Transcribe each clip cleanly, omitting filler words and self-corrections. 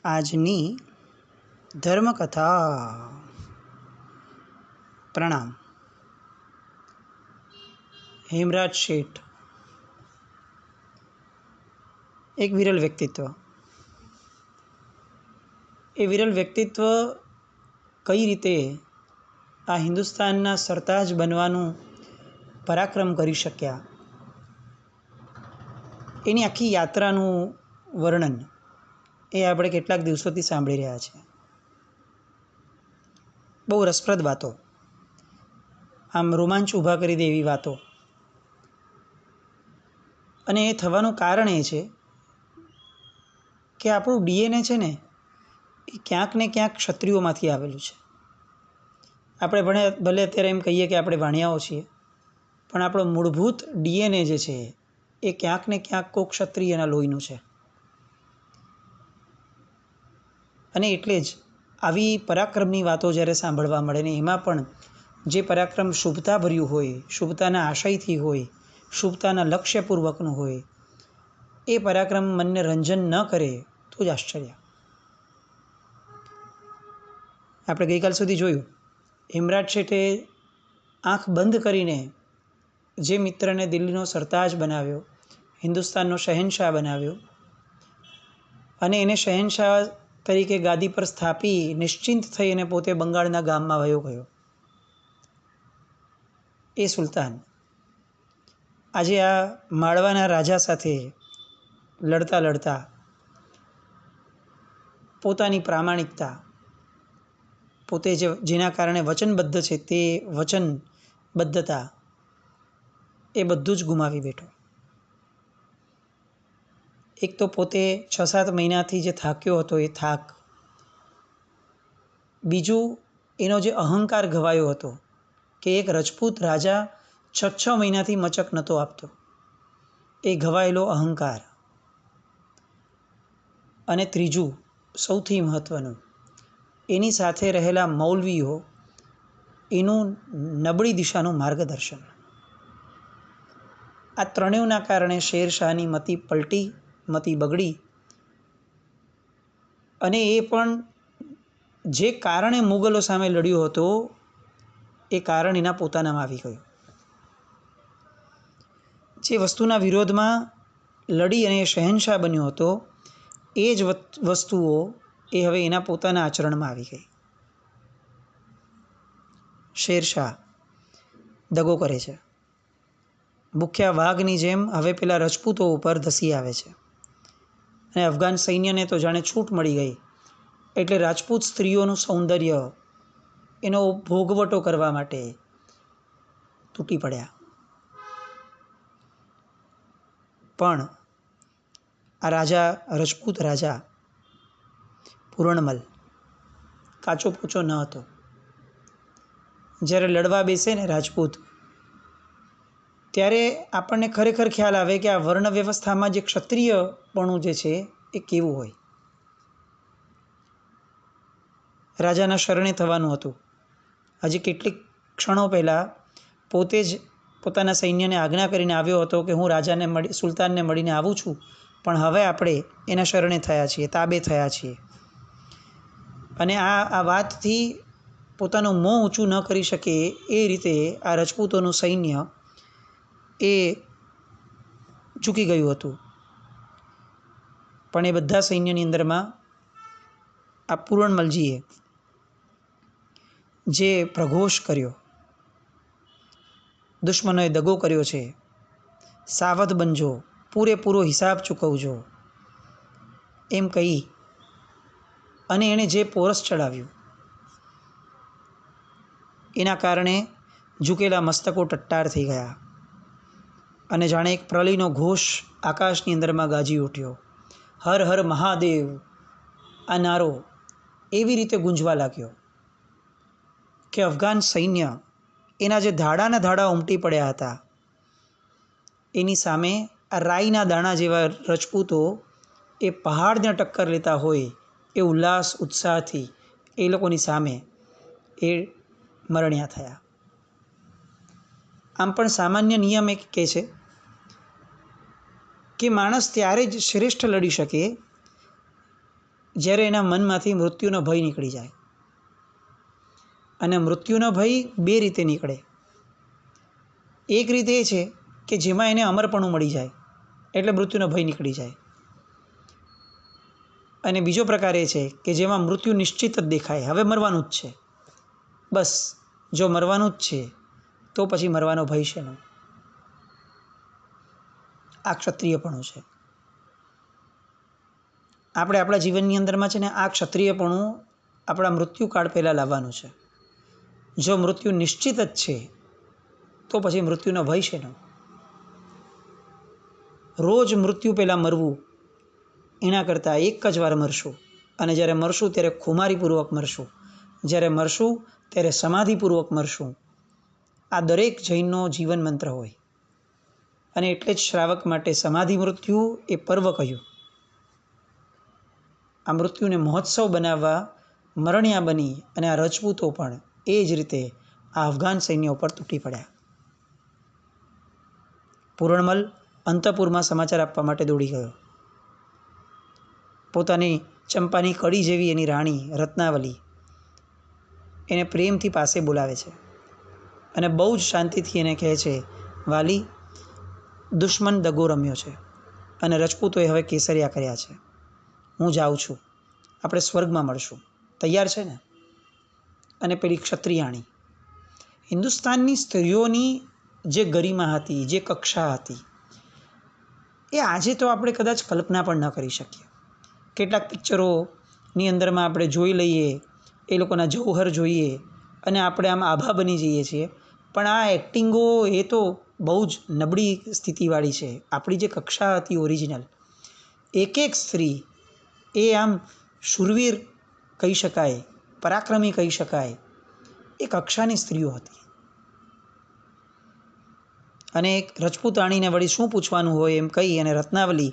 આજની ધર્મકથા. પ્રણામ. હેમરાજ શેઠ એક વિરલ વ્યક્તિત્વ. એ વિરલ વ્યક્તિત્વ કઈ રીતે આ હિન્દુસ્તાનના સરતાજ બનવાનું પરાક્રમ કરી શક્યા, એની આખી યાત્રાનું વર્ણન એ આપણે કેટલાક દિવસોથી સાંભળી રહ્યા છીએ. બહુ રસપ્રદ વાતો, આમ રોમાંચ ઊભા કરી દે એવી વાતો. અને એ થવાનું કારણ એ છે કે આપણું ડીએનએ છે ને, એ ક્યાંક ને ક્યાંક ક્ષત્રિયોમાંથી આવેલું છે. આપણે ભલે અત્યારે એમ કહીએ કે આપણે વાણિયાઓ છીએ, પણ આપણો મૂળભૂત ડીએનએ જે છે એ ક્યાંક ને ક્યાંક કોઈ ક્ષત્રિયના લોહીનું છે. અને એટલે જ આવી પરાક્રમની વાતો જ્યારે સાંભળવા મળે ને એમાં પણ જે પરાક્રમ શુભતા ભર્યું હોય, શુભતાના આશયથી હોય, શુભતાના લક્ષ્યપૂર્વકનું હોય, એ પરાક્રમ મનને રંજન ન કરે તો જ આશ્ચર્ય. આપણે ગઈકાલ સુધી જોયું, હેમરાજ શેઠે આંખ બંધ કરીને જે મિત્રને દિલ્હીનો સરતાજ બનાવ્યો, હિન્દુસ્તાનનો શહેનશાહ બનાવ્યો, અને એને શહેનશાહ તરીકે ગાદી પર સ્થાપી નિશ્ચિંત થઈ અને પોતે બંગાળના ગામમાં વયો ગયો, એ સુલતાન આજે આ માળવાના રાજા સાથે લડતા લડતા પોતાની પ્રામાણિકતા, પોતે જેના કારણે વચનબદ્ધ છે તે વચનબદ્ધતા, એ બધું જ ગુમાવી બેઠો. એક તો પોતે 6-7 મહિનાથી જે થાક્યો હતો એ થાક, બીજું એનો જે અહંકાર ઘવાયો હતો કે એક રજપૂત રાજા 6 મહિનાથી મચક નહોતો આપતો, એ ઘવાયેલો અહંકાર. અને ત્રીજું સૌથી મહત્ત્વનું, એની સાથે રહેલા મૌલવીઓ, એનું નબળી દિશાનું માર્ગદર્શન. આ ત્રણેયના કારણે શેરશાહની મતિ પલટી, મતિ બગડી. અને એ પણ જે કારણે મુગલો સામે લડ્યો હતો એ કારણ એના પોતાનામાં આવી ગયું. જે વસ્તુના વિરોધમાં લડી અને શહેનશાહ બન્યો હતો એ જ વસ્તુઓ એ હવે એના પોતાના આચરણમાં આવી ગઈ. શેરશાહ દગો કરે છે, ભૂખ્યા વાઘની જેમ હવે પેલા રજપૂતો ઉપર ધસી આવે છે. અને અફઘાન સૈન્યને તો જાણે છૂટ મળી ગઈ એટલે રાજપૂત સ્ત્રીઓનું સૌંદર્ય એનો ભોગવટો કરવા માટે તૂટી પડ્યા. પણ આ રાજા, રજપૂત રાજા પૂરણમલ કાચો પૂચો ન હતો. જ્યારે લડવા બેસે ને રાજપૂત, ત્યારે આપણને ખરેખર ખ્યાલ આવે કે આ વર્ણ વ્યવસ્થામાં જે ક્ષત્રિયપણું જે છે એ કેવું હોય. રાજાના શરણે થવાનું હતું. હજી કેટલીક ક્ષણો પહેલાં પોતે જ પોતાના સૈન્યને આજ્ઞા કરીને આવ્યો હતો કે હું સુલતાનને મળીને આવું છું, પણ હવે આપણે એના શરણે થયા છીએ, તાબે થયા છીએ. અને આ વાતથી પોતાનું મોં ઊંચું ન કરી શકે એ રીતે આ રજપૂતોનું સૈન્ય એ ચૂકી ગયું હતું. પણ એ બધા સૈન્યની અંદરમાં આ પૂરણમલજીએ જે પ્રઘોષ કર્યો, દુશ્મનોએ દગો કર્યો છે, સાવધ બનજો, પૂરેપૂરો હિસાબ ચૂકવજો, એમ કહી અને એણે જે પોરસ ચડાવ્યું એના કારણે ઝૂકેલા મસ્તકો ટટ્ટાર થઈ ગયા. અને જાણે એક પ્રલયનો ઘોષ આકાશની અંદરમાં ગાજી ઉઠ્યો. હર હર મહાદેવ આ નારો એવી રીતે ગુંજવા લાગ્યો કે અફઘાન સૈન્ય એના જે ધાડાના ધાડા ઉમટી પડ્યા હતા એની સામે આ રાઈના દાણા જેવા રજપૂતો એ પહાડને ટક્કર લેતા હોય એ ઉલ્લાસ ઉત્સાહથી એ લોકોની સામે એ મરણ્યા થયા. આમ પણ સામાન્ય નિયમ એક કહે છે કે માણસ ત્યારે જ શ્રેષ્ઠ લડી શકે જ્યારે એના મનમાંથી મૃત્યુનો ભય નીકળી જાય. અને મૃત્યુનો ભય બે રીતે નીકળે. એક રીત એ છે કે જેમાં એને અમરપણું મળી જાય, એટલે મૃત્યુનો ભય નીકળી જાય. અને બીજો પ્રકાર એ છે કે જેમાં મૃત્યુ નિશ્ચિત જ દેખાય, હવે મરવાનું જ છે, બસ જો મરવાનું જ છે તો પછી મરવાનો ભય છે નહીં. આ ક્ષત્રિયપણું છે. આપણે આપણા જીવનની અંદરમાં છે ને આ ક્ષત્રિયપણું આપણા મૃત્યુકાળ પહેલાં લાવવાનું છે. જો મૃત્યુ નિશ્ચિત જ છે તો પછી મૃત્યુનો ભય છે નહીં. રોજ મૃત્યુ પહેલાં મરવું એના કરતાં એક જ વાર મરશું, અને જ્યારે મરશું ત્યારે ખુમારીપૂર્વક મરશું, જ્યારે મરશું ત્યારે સમાધિપૂર્વક મરશું. આ દરેક જૈનનો જીવન મંત્ર હોય. અને એટલે જ શ્રાવક માટે સમાધિ મૃત્યુ એ પર્વ કહ્યું. આ મૃત્યુને મહોત્સવ બનાવવા મરણિયા બની અને આ રજપૂતો પણ એ જ રીતે આ અફઘાન સૈન્ય ઉપર તૂટી પડ્યા. પૂરણમલ અંતપુરમાં સમાચાર આપવા માટે દોડી ગયો. પોતાની ચંપાની કડી જેવી એની રાણી રત્નાવલી એને પ્રેમથી પાસે બોલાવે છે અને બહુ જ શાંતિથી એને કહે છે, વાલી, દુશ્મન દગો રમ્યો છે અને રજપૂતોએ હવે કેસરિયા કર્યા છે. હું જાઉં છું, આપણે સ્વર્ગમાં મળશું. તૈયાર છે ને? અને પેલી ક્ષત્રિયાણી, હિન્દુસ્તાનની સ્ત્રીઓની જે ગરિમા હતી, જે કક્ષા હતી, એ આજે તો આપણે કદાચ કલ્પના પણ ન કરી શકીએ. કેટલાક પિક્ચરોની અંદરમાં આપણે જોઈ લઈએ, એ લોકોના જૌહર જોઈએ અને આપણે આમ આભા બની જઈએ છીએ. પણ આ એક્ટિંગો એ તો બહુ જ નબળી સ્થિતિવાળી છે. આપણી જે કક્ષા હતી ઓરિજિનલ, એક એક સ્ત્રી એ આમ શૂરવીર કહી શકાય, પરાક્રમી કહી શકાય, એ કક્ષાની સ્ત્રીઓ હતી. અને એક રજપૂતાણીને વળી શું પૂછવાનું હોય એમ કહી અને રત્નાવલી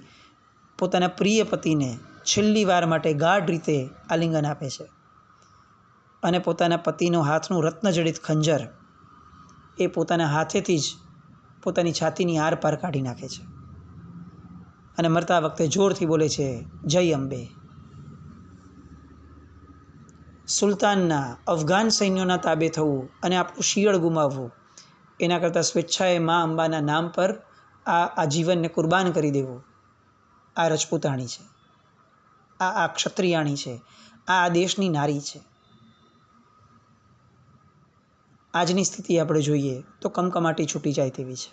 પોતાના પ્રિય પતિને છેલ્લી વાર માટે ગાઢ રીતે આલિંગન આપે છે અને પોતાના પતિનો હાથનું રત્નજડિત ખંજર એ પોતાના હાથેથી જ પોતાની છાતીની આરપાર કાઢી નાખે છે અને મરતા વખતે જોરથી બોલે છે, જય અંબે. સુલતાનના અફઘાન સૈન્યોના તાબે થવું અને આપણું શિયળ ગુમાવવું, એના કરતાં સ્વેચ્છાએ મા અંબાના નામ પર આ જીવનને કુરબાન કરી દેવું, આ રજપૂતાણી છે, આ ક્ષત્રિયાણી છે, આ દેશની નારી છે. આજની સ્થિતિ આપણે જોઈએ તો કમકમાટી છૂટી જાય તેવી છે.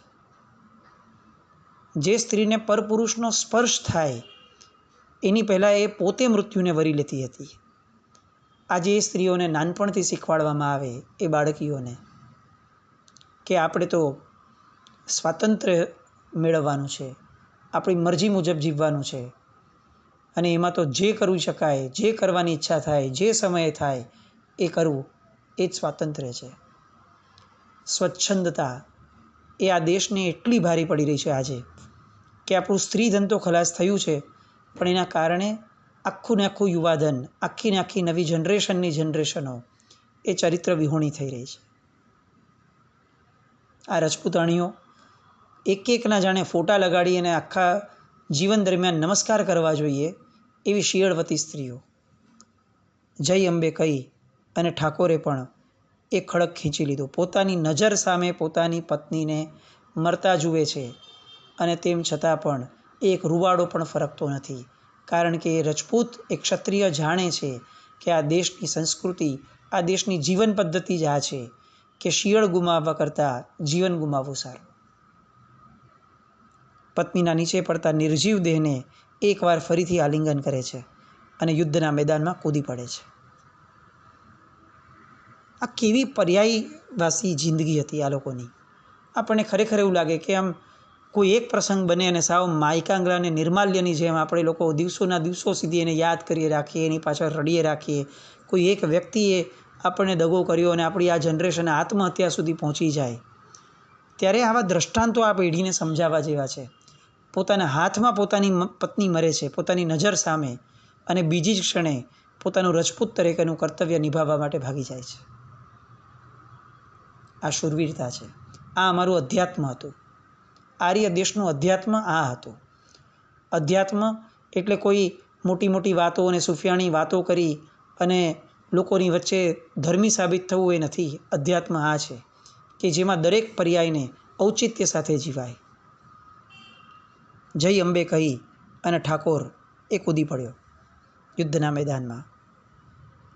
જે સ્ત્રીને પરપુરુષનો સ્પર્શ થાય એની પહેલાં એ પોતે મૃત્યુને વરી લેતી હતી. આજે એ સ્ત્રીઓને નાનપણથી શીખવાડવામાં આવે, એ બાળકીઓને, કે આપણે તો સ્વાતંત્ર્ય મેળવવાનું છે, આપણી મરજી મુજબ જીવવાનું છે અને એમાં તો જે કરી શકાય, જે કરવાની ઈચ્છા થાય, જે સમયે થાય એ કરવું, એ જ સ્વાતંત્ર્ય છે. સ્વચ્છંદતા એ આ દેશને એટલી ભારી પડી રહી છે આજે કે આપણું સ્ત્રીધન તો ખલાસ થયું છે, પણ એના કારણે આખું ને આખું યુવાધન, આખી ને આખી નવી જનરેશનો એ ચરિત્ર વિહોણી થઈ રહી છે. આ રજપૂતાણીઓ એક એકના જાણે ફોટા લગાડી અને આખા જીવન દરમિયાન નમસ્કાર કરવા જોઈએ એવી શિયળવતી સ્ત્રીઓ. જય અંબે કહી અને ઠાકોરે પણ એ ખડક ખીંચી લીધો. પોતાની નજર સામે પોતાની પત્નીને મરતા જુએ છે અને તેમ છતાં પણ એક રૂવાડો પણ ફરકતો નથી, કારણ કે એ રજપૂત, એ ક્ષત્રિય જાણે છે કે આ દેશની સંસ્કૃતિ, આ દેશની જીવન પદ્ધતિ જ આ છે કે શિયળ ગુમાવવા કરતાં જીવન ગુમાવવું સારું. પત્નીના નીચે પડતા નિર્જીવ દેહને એકવાર ફરીથી આલિંગન કરે છે અને યુદ્ધના મેદાનમાં કૂદી પડે છે. આ કેવી પર્યાયવાસી જિંદગી હતી આ લોકોની. આપણને ખરેખર એવું લાગે કે આમ કોઈ એક પ્રસંગ બને અને સાવ માયકાંગલા અને નિર્માલ્યની જેમ આપણે લોકો દિવસોના દિવસો સુધી એને યાદ કરીએ રાખીએ, એની પાછળ રડીએ રાખીએ. કોઈ એક વ્યક્તિએ આપણને દગો કર્યો અને આપણી આ જનરેશન આત્મહત્યા સુધી પહોંચી જાય, ત્યારે આવા દ્રષ્ટાંતો આ પેઢીને સમજાવવા જેવા છે. પોતાના હાથમાં પોતાની પત્ની મરે છે, પોતાની નજર સામે, અને બીજી જ ક્ષણે પોતાનું રજપૂત તરીકેનું કર્તવ્ય નિભાવવા માટે ભાગી જાય છે. આ શૂરવીરતા છે. આ અમારું અધ્યાત્મ હતું. આર્ય દેશનું અધ્યાત્મ આ હતું. અધ્યાત્મ એટલે કોઈ મોટી મોટી વાતો અને સુફિયાણી વાતો કરી અને લોકોની વચ્ચે ધર્મી સાબિત થવું એ નથી. અધ્યાત્મ આ છે કે જેમાં દરેક પર્યાયને ઔચિત્ય સાથે જીવાય. જય અંબે કહી અને ઠાકોર એ કૂદી પડ્યો યુદ્ધના મેદાનમાં.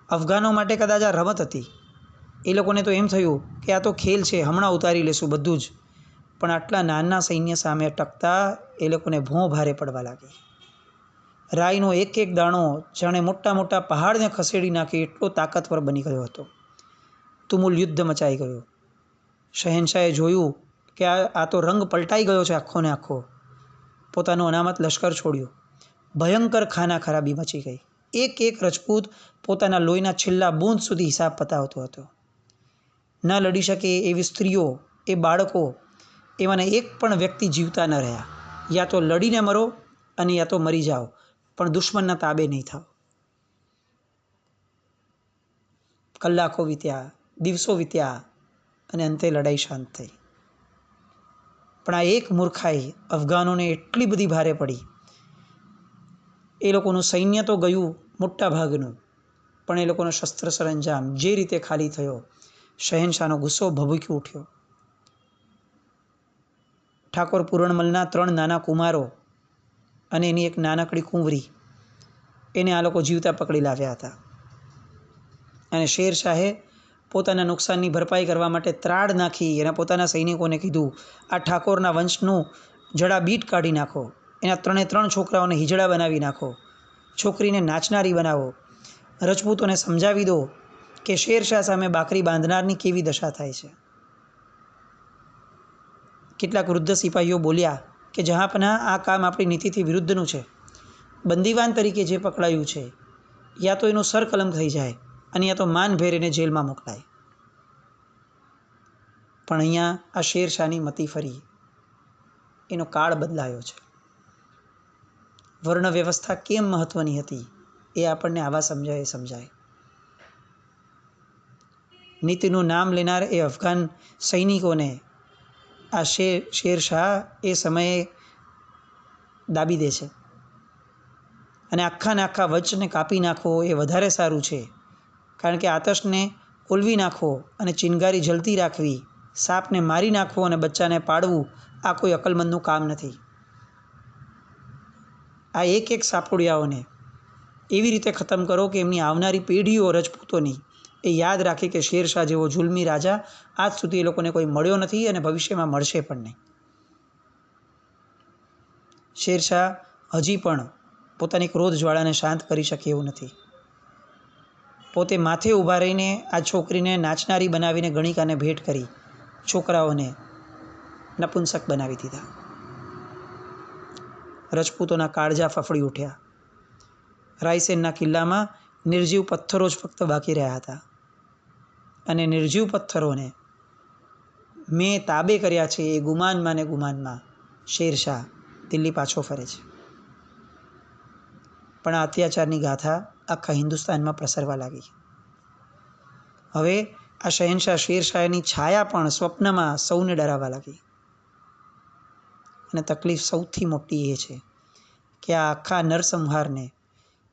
અફઘાનો માટે કદાચ આ રમત હતી. એ લોકોને તો એમ થયું કે આ તો ખેલ છે, હમણાં ઉતારી લેશું બધું જ. પણ આટલા નાના સૈન્ય સામે ટકતા એ લોકોને ભોં ભારે પડવા લાગી. રાઈનો એક એક દાણો જાણે મોટા મોટા પહાડને ખસેડી નાખી એટલો તાકાતવર બની ગયો હતો. તુમુલ યુદ્ધ મચાઈ ગયો. શહેનશાહે જોયું કે આ તો રંગ પલટાઈ ગયો છે આખો ને આખો. પોતાનું અનામત લશ્કર છોડ્યું. ભયંકર ખાના ખરાબી મચી ગઈ. એક એક રજપૂત પોતાના લોહીના છેલ્લા બૂંદ સુધી હિસાબ પતાવતો હતો. ન લડી શકે એવી સ્ત્રીઓ, એ બાળકો, એમાંને એક પણ વ્યક્તિ જીવતા ન રહ્યા. યા તો લડીને મરો અને યા તો મરી જાઓ, પણ દુશ્મનના તાબે નહીં થાવ. કલાકો વીત્યા, દિવસો વીત્યા અને અંતે લડાઈ શાંત થઈ. પણ આ એક મૂર્ખાઈ અફઘાનોને એટલી બધી ભારે પડી. એ લોકોનું સૈન્ય તો ગયું મોટા ભાગનું, પણ એ લોકોનો શસ્ત્ર સરંજામ જે રીતે ખાલી થયો, શહેનશાહનો ગુસ્સો ભભૂકી ઉઠ્યો. ઠાકોર પૂરણમલના 3 નાના કુમારો અને એની એક નાનકડી કુંવરી, એને આ લોકો જીવતા પકડી લાવ્યા હતા. અને શેરશાહે પોતાના નુકસાનની ભરપાઈ કરવા માટે ત્રાડ નાખી એના પોતાના સૈનિકોને કીધું, આ ઠાકોરના વંશનું જડાબીટ કાઢી નાખો. એના 3 છોકરાઓને હિજડા બનાવી નાખો. છોકરીને નાચનારી બનાવો. રજપૂતોને સમજાવી દો કે શેરશાહ સામે બાકરી બાંધનારની કેવી દશા થાય છે. કેટલાક વૃદ્ધ સિપાહીઓ બોલ્યા કે જહાંપનાહ, આ કામ આપણી નીતિથી વિરુદ્ધનું છે. બંદીવાન તરીકે જે પકડાયું છે, યા તો એનું સર કલમ થઈ જાય અને યા તો માનભેર એને જેલમાં મોકલાય. પણ અહીંયા આ શેરશાહની મતી ફરી. એનો કાળ બદલાયો છે. વર્ણ વ્યવસ્થા કેમ મહત્વની હતી એ આપણને આવા સમજાય. નીતિનું નામ લેનાર એ અફઘાન સૈનિકોને આ શેરશાહ એ સમયે દાબી દે છે. અને આખા વચને કાપી નાખો એ વધારે સારું છે. કારણ કે આતશને ઓલવી નાખો અને ચિનગારી જલતી રાખવી, સાપને મારી નાખવો અને બચ્ચાને પાડવું, આ કોઈ અકલમંદનું કામ નથી. આ એક એક સાપોડિયાઓને એવી રીતે ખતમ કરો કે એમની આવનારી પેઢીઓ રજપૂતોની એ યાદ રાખે કે શેરશાહ જેવો જુલ્મી રાજા આજ સુધી એ લોકોને કોઈ મળ્યો નથી અને ભવિષ્યમાં મળશે પણ નહીં. શેરશાહ હજી પણ પોતાની ક્રોધ જ્વાળાને શાંત કરી શકે એવું નથી. પોતે માથે ઊભા રહીને આ છોકરીને નાચનારી બનાવીને ગણિકાને ભેટ કરી છોકરાઓને નપુંસક બનાવી દીધા. રજપૂતોના કાળજા ફફડી ઉઠ્યા. રાયસેનના કિલ્લામાં નિર્જીવ પથ્થરો જ ફક્ત બાકી રહ્યા હતા. અને નિર્જીવ પથ્થરોને મેં તાબે કર્યા છે એ ગુમાનમાં ને ગુમાનમાં શેરશાહ દિલ્હી પાછો ફરે છે. પણ આ અત્યાચારની ગાથા આખા હિન્દુસ્તાનમાં પ્રસરવા લાગી. હવે આ શહેનશાહ શેરશાહની છાયા પણ સ્વપ્નમાં સૌને ડરાવવા લાગી. અને તકલીફ સૌથી મોટી એ છે કે આ આખા નરસંહારને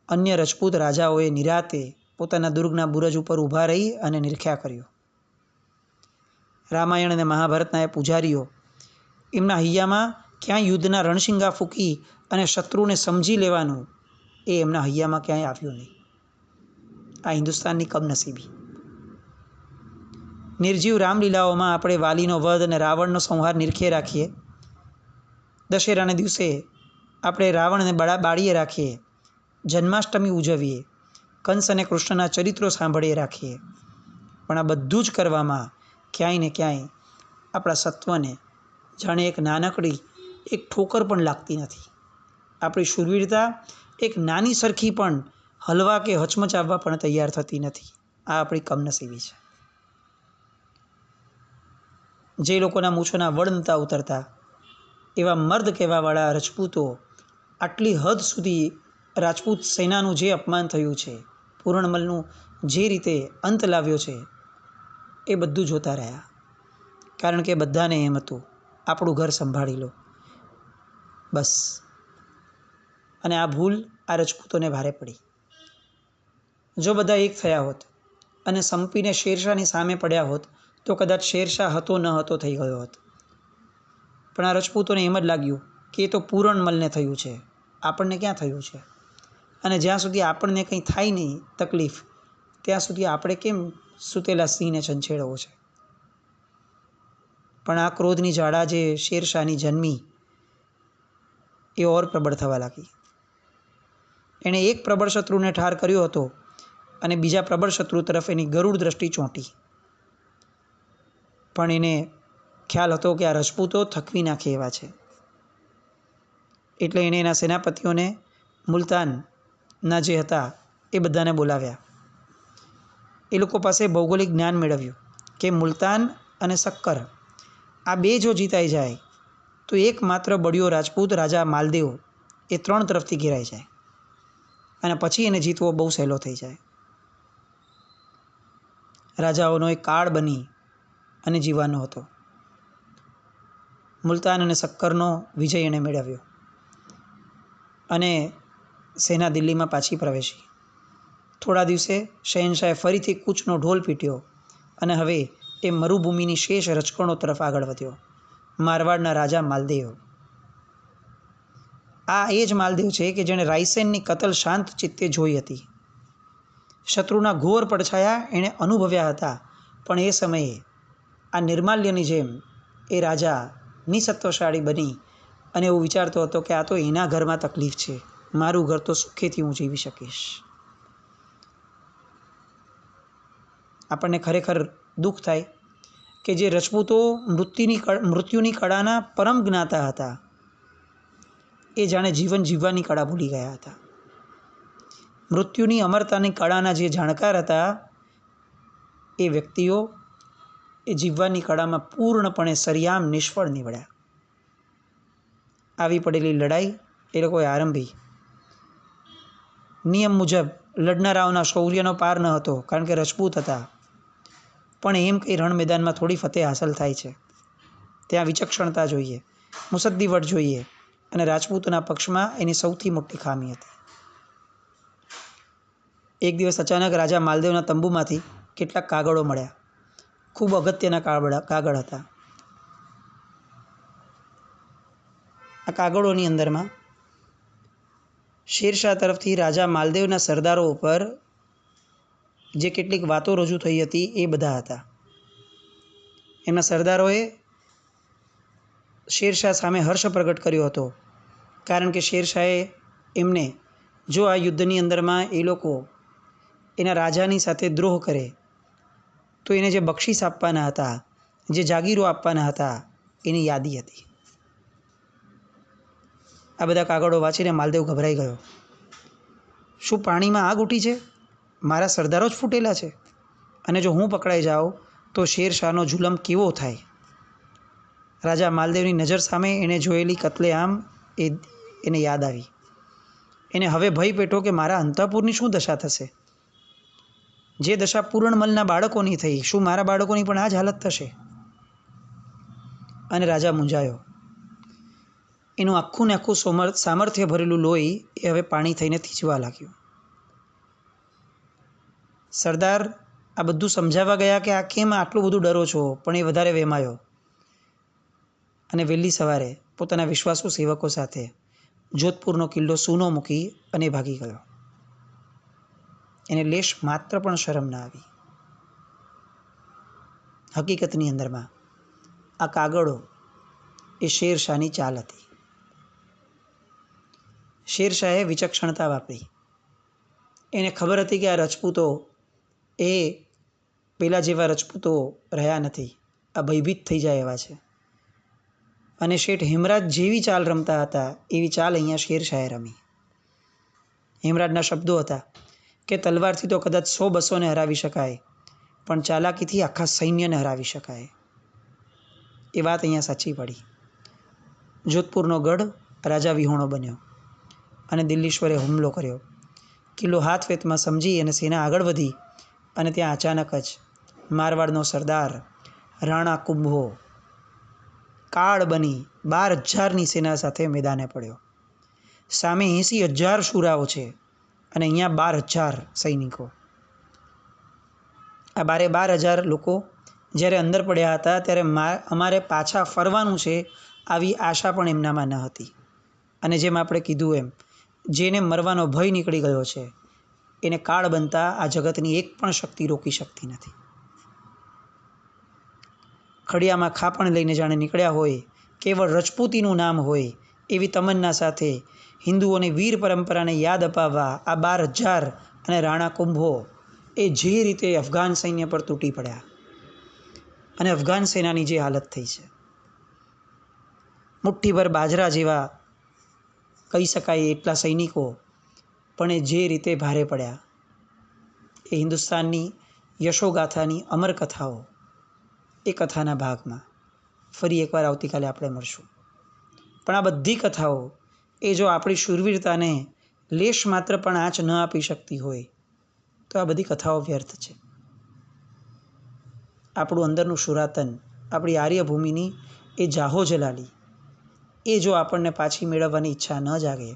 અન્ય રજપૂત રાજાઓએ નિરાતે પોતાના દુર્ગના બુરજ ઉપર ઊભા રહી અને નિરખ્યા કર્યો. રામાયણ અને મહાભારતના એ પૂજારીઓ એમના હૈયામાં ક્યાંય યુદ્ધના રણશિંગા ફૂંકી અને શત્રુને સમજી લેવાનું એ એમના હૈયામાં ક્યાંય આવ્યું નહીં. આ હિન્દુસ્તાનની કમનસીબી. નિર્જીવ રામલીલાઓમાં આપણે વાલીનો વધ અને રાવણનો સંહાર નિરખે રાખીએ. દશેરાના દિવસે આપણે રાવણને બાળીએ રાખીએ. જન્માષ્ટમી ઉજવીએ. કંસ અને કૃષ્ણના ચરિત્રો સાંભળીએ રાખીએ. પણ આ બધું જ કરવામાં ક્યાંય ને ક્યાંય આપણા સત્વને જાણે એક નાનકડી એક ઠોકર પણ લાગતી નથી. આપણી શૂરવીરતા એક નાની સરખી પણ હલવા કે હચમચાવવા પણ તૈયાર થતી નથી. આ આપણી કમનસીબી છે. જે લોકોના મૂછોના વડ નહોતા ઉતરતા એવા મર્દ કહેવાવાળા રજપૂતો આટલી હદ સુધી રાજપૂત સેનાનું જે અપમાન થયું છે, પૂરણમલનું જે રીતે અંત લાવ્યો છે, એ બધું જોતા રહ્યા. કારણ કે બધાને એમ હતું આપણું ઘર સંભાળી લો બસ. અને આ ભૂલ આ રજપૂતોને ભારે પડી. જો બધા એક થયા હોત અને સંપીને શેરશાહની સામે પડ્યા હોત તો કદાચ શેરશાહ હતો ન હતો થઈ ગયો હોત. પણ આ રજપૂતોને એમ જ લાગ્યું કે એ તો પૂરણમલને થયું છે, આપણને ક્યાં થયું છે, અને જ્યાં સુધી આપણને કંઈ થાય નહીં તકલીફ, ત્યાં સુધી આપણે કેમ સૂતેલા સિંહને છંછેડવો છે. પણ આ ક્રોધની જ્વાળા જે શેરશાહની જન્મી એ ઓર પ્રબળ થવા લાગી. એણે એક પ્રબળ શત્રુને ઠાર કર્યો હતો અને બીજા પ્રબળ શત્રુ તરફ એની ગરુડ દ્રષ્ટિ ચોંટી. પણ એને ખ્યાલ હતો કે આ રજપૂતો થકવી નાખે એવા છે. એટલે એણે એના સેનાપતિઓને મુલતાનના જે હતા એ બધાને બોલાવ્યા. એ લોકો પાસે ભૌગોલિક જ્ઞાન મેળવ્યું કે મુલતાન અને સક્કર આ બે જો જીતાઈ જાય તો એકમાત્ર બળિયો રાજપૂત રાજા માલદેવ એ 3 તરફથી ઘેરાઈ જાય અને પછી એને જીતવો બહુ સહેલો થઈ જાય. રાજાઓનો એક કાળ બની અને જીવવાનો હતો. મુલતાન અને સક્કરનો વિજય એણે મેળવ્યો અને સેના દિલ્હીમાં પાછી પ્રવેશી. થોડા દિવસે શહેનશાહે ફરીથી કૂચનો ઢોલ પીટ્યો અને હવે એ મરુભૂમિની શેષ રચકણો તરફ આગળ વધ્યો. મારવાડના રાજા માલદેવ. આ એ જ માલદેવ છે કે જેણે રાયસેનની કતલ શાંત ચિત્તે જોઈ હતી. શત્રુના ઘોર પડછાયા એણે અનુભવ્યા હતા, પણ એ સમયે આ નિર્માલ્યની જેમ એ રાજા નિસત્વશાળી બની અને એવું વિચારતો હતો કે આ તો એના ઘરમાં તકલીફ છે, મારું ઘર તો સુખેથી હું જીવી શકીશ. આપણને ખરેખર દુઃખ થાય કે જે રજપૂતો મૃત્યુની કળાના પરમ જ્ઞાતા હતા એ જાણે જીવન જીવવાની કળા ભૂલી ગયા હતા. મૃત્યુની અમરતાની કળાના જે જાણકાર હતા એ વ્યક્તિઓ એ જીવવાની કળામાં પૂર્ણપણે સરિયામ નિષ્ફળ નીવડ્યા. આવી પડેલી લડાઈ એ લોકોએ આરંભી. નિયમ મુજબ લડનારાઓના શૌર્યનો પાર ન હતો, કારણ કે રજપૂત હતા. પણ એમ કંઈ રણ મેદાનમાં થોડી ફતેહ હાંસલ થાય છે. ત્યાં વિચક્ષણતા જોઈએ, મુસદ્દી વટ જોઈએ, અને રાજપૂતોના પક્ષમાં એની સૌથી મોટી ખામી હતી. એક દિવસ અચાનક રાજા માલદેવના તંબુમાંથી કેટલાક કાગળો મળ્યા. ખૂબ અગત્યના કાગળ હતા. આ કાગળોની અંદરમાં શેરશાહ તરફથી રાજા માલદેવના સરદારો ઉપર જે કેટલીક વાતો રજૂ થઈ હતી એ બધા હતા. એમના સરદારોએ શેરશાહ સામે હર્ષ પ્રગટ કર્યો હતો, કારણ કે શેરશાહે એમને જો આ યુદ્ધની અંદરમાં એ લોકો એના રાજાની સાથે દ્રોહ કરે તો એને જે બક્ષિસ આપવાના હતા, જે જાગીરો આપવાના હતા, એની યાદી હતી. આ બધા કાગળો વાંચીને માલદેવ ગભરાઈ ગયો. શું પાણીમાં આગ ઉઠી છે? મારા સરદારો જ ફૂટેલા છે, અને જો હું પકડાઈ જાઉં તો શેરશાહનો જુલમ કેવો થાય. રાજા માલદેવની નજર સામે એણે જોયેલી કતલેઆમ એને યાદ આવી. એને હવે ભય પેટો કે મારા અંતઃપુરની શું દશા થશે. જે દશા પૂરણમલના બાળકોની થઈ, શું મારા બાળકોની પણ આ જ હાલત થશે? અને રાજા મૂંઝાયો. એનું આખું ને આખું સામર્થ્ય ભરેલું લોહી એ હવે પાણી થઈને થીજવા લાગ્યું. સરદાર આ બધું સમજાવવા ગયા કે આ કેમ આટલું બધું ડરો છો, પણ એ વધારે વહેમાયો અને વહેલી સવારે પોતાના વિશ્વાસુ સેવકો સાથે જોધપુરનો કિલ્લો સૂનો મૂકી અને ભાગી ગયો. એને લેશ માત્ર પણ શરમ ના આવી. હકીકતની અંદરમાં આ કાગળો એ શેરશાહની ચાલ હતી. શેરશાહે વિચક્ષણતા વાપરી. એને ખબર હતી કે આ રજપૂતો એ પેલા જેવા રજપૂતો રહ્યા નથી, આ ભયભીત થઈ જાય એવા છે. અને શેઠ હેમરાજ જેવી ચાલ રમતા હતા એવી ચાલ અહીંયા શેરશાહે રમી. હેમરાજના શબ્દો હતા કે તલવારથી તો કદાચ 100-200ને હરાવી શકાય, પણ ચાલાકીથી આખા સૈન્યને હરાવી શકાય. એ વાત અહીંયા સાચી પડી. જોધપુરનો ગઢ રાજા વિહોણો બન્યો અને દિલ્હીશ્વરે હુમલો કર્યો. કિલ્લો હાથ વેતમાં સમજી અને સેના આગળ વધી અને ત્યાં અચાનક જ મારવાડનો સરદાર રાણા કુંભો કાળ બની 12,000ની સેના સાથે મેદાને પડ્યો. સામે 80,000 શૂરાઓ છે અને અહીંયા 12,000 સૈનિકો. આ 12,000 લોકો જ્યારે અંદર પડ્યા હતા ત્યારે અમારે પાછા ફરવાનું છે આવી આશા પણ એમનામાં ન હતી. અને જેમ આપણે કીધું એમ, જેને મરવાનો ભય નીકળી ગયો છે એને કાળ બનતા આ જગતની એક પણ શક્તિ રોકી શકતી નથી. ખડિયામાં ખાપણ લઈને જાણે નીકળ્યા હોય, કેવળ રજપૂતીનું નામ હોય એવી તમન્ના સાથે હિન્દુઓની વીર પરંપરાને યાદ અપાવવા આ 12,000 અને રાણા કુંભો એ જે રીતે અફઘાન સૈન્ય પર તૂટી પડ્યા અને અફઘાન સેનાની જે હાલત થઈ છે, મુઠ્ઠીભર બાજરા જેવા કહી શકાય એટલા સૈનિકો પણ એ જે રીતે ભારે પડ્યા, એ હિન્દુસ્તાનની યશોગાથાની અમર કથાઓ એ કથાના ભાગમાં ફરી એકવાર આવતીકાલે આપણે મળશું. પણ આ બધી કથાઓ એ જો આપણી શૂરવીરતાને લેશ માત્ર પણ આંચ ન આપી શકતી હોય તો આ બધી કથાઓ વ્યર્થ છે. આપણું અંદરનું શુરાતન, આપણી આર્યભૂમિની એ જાહો જલાલી એ જો આપણને પાછી મેળવવાની ઈચ્છા ન જાગે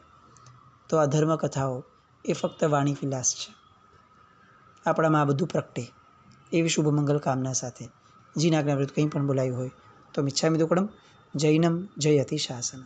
તો આ ધર્મકથાઓ એ ફક્ત વાણી વિલાસ છે. આપણામાં આ બધું પ્રગટે એવી શુભ મંગલ કામના સાથે જીના જ્ઞાન કંઈ પણ બોલાયું હોય તો મિચ્છામિ દુક્કડમ. જૈનમ જયતિ શાસનમ.